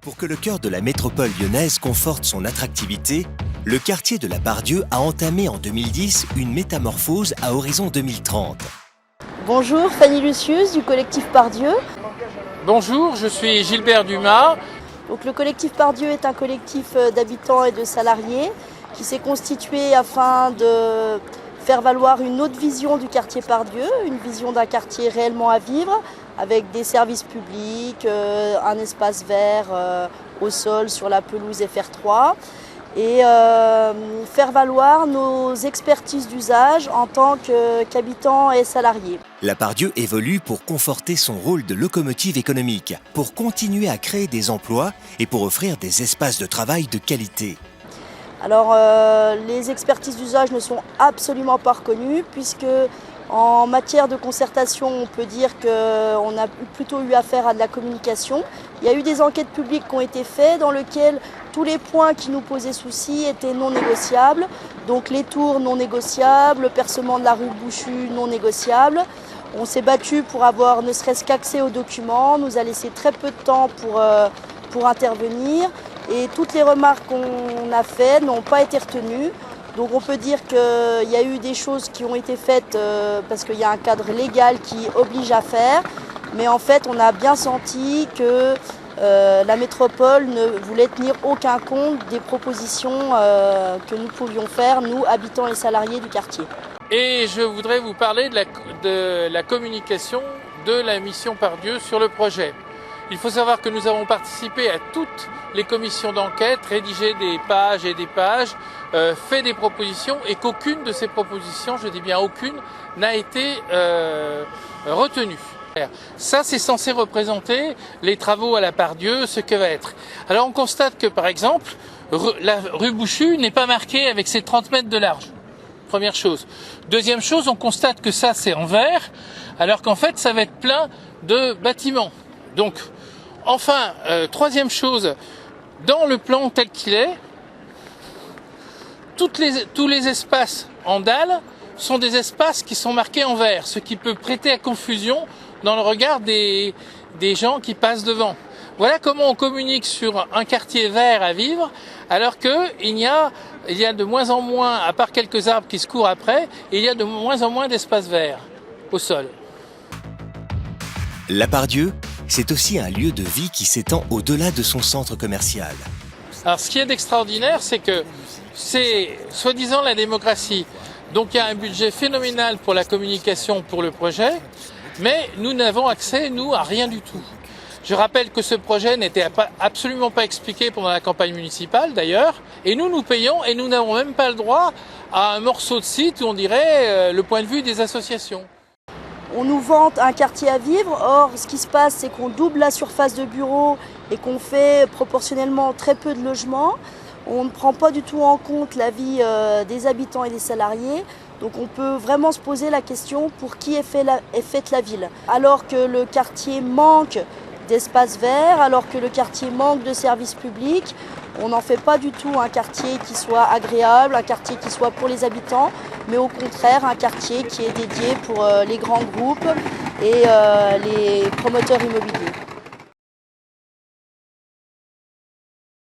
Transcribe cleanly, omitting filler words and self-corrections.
Pour que le cœur de la métropole lyonnaise conforte son attractivité, le quartier de la Part-Dieu a entamé en 2010 une métamorphose à horizon 2030. Bonjour, Fanny Lucius du collectif Part-Dieu. Bonjour, je suis Gilbert Dumas. Donc, le collectif Part-Dieu est un collectif d'habitants et de salariés qui s'est constitué afin de faire valoir une autre vision du quartier Part-Dieu, une vision d'un quartier réellement à vivre, avec des services publics, un espace vert au sol sur la pelouse FR3 et faire valoir nos expertises d'usage en tant qu'habitants et salariés. La Part-Dieu évolue pour conforter son rôle de locomotive économique, pour continuer à créer des emplois et pour offrir des espaces de travail de qualité. Alors les expertises d'usage ne sont absolument pas reconnues puisque en matière de concertation, on peut dire qu'on a plutôt eu affaire à de la communication. Il y a eu des enquêtes publiques qui ont été faites dans lesquelles tous les points qui nous posaient souci étaient non négociables. Donc les tours non négociables, le percement de la rue Bouchu non négociable. On s'est battu pour avoir ne serait-ce qu'accès aux documents, on nous a laissé très peu de temps pour intervenir et toutes les remarques qu'on a faites n'ont pas été retenues. Donc on peut dire qu'il y a eu des choses qui ont été faites parce qu'il y a un cadre légal qui oblige à faire, mais en fait on a bien senti que la métropole ne voulait tenir aucun compte des propositions que nous pouvions faire, nous, habitants et salariés du quartier. Et je voudrais vous parler de la communication de la mission Part-Dieu sur le projet. Il faut savoir que nous avons participé à toutes les commissions d'enquête, rédigé des pages et des pages, fait des propositions et qu'aucune de ces propositions, je dis bien aucune, n'a été retenue. Ça, c'est censé représenter les travaux à la Part-Dieu, ce que va être. Alors on constate que par exemple, la rue Bouchu n'est pas marquée avec ses 30 mètres de large. Première chose. Deuxième chose, on constate que ça c'est en vert, alors qu'en fait ça va être plein de bâtiments. Donc, enfin, troisième chose, dans le plan tel qu'il est, tous les espaces en dalles sont des espaces qui sont marqués en vert, ce qui peut prêter à confusion dans le regard des gens qui passent devant. Voilà comment on communique sur un quartier vert à vivre, alors qu'il y a de moins en moins, à part quelques arbres qui se courent après, il y a de moins en moins d'espaces verts au sol. La Part-Dieu, c'est aussi un lieu de vie qui s'étend au-delà de son centre commercial. Alors ce qui est d'extraordinaire, c'est que c'est soi-disant la démocratie. Donc il y a un budget phénoménal pour la communication pour le projet, mais nous n'avons accès, nous, à rien du tout. Je rappelle que ce projet n'était absolument pas expliqué pendant la campagne municipale d'ailleurs, et nous payons et nous n'avons même pas le droit à un morceau de site où on dirait le point de vue des associations. On nous vante un quartier à vivre, or ce qui se passe c'est qu'on double la surface de bureaux et qu'on fait proportionnellement très peu de logements. On ne prend pas du tout en compte la vie des habitants et des salariés. Donc on peut vraiment se poser la question pour qui est faite la ville. Alors que le quartier manque d'espaces verts, alors que le quartier manque de services publics, on n'en fait pas du tout un quartier qui soit agréable, un quartier qui soit pour les habitants, mais au contraire un quartier qui est dédié pour les grands groupes et les promoteurs immobiliers.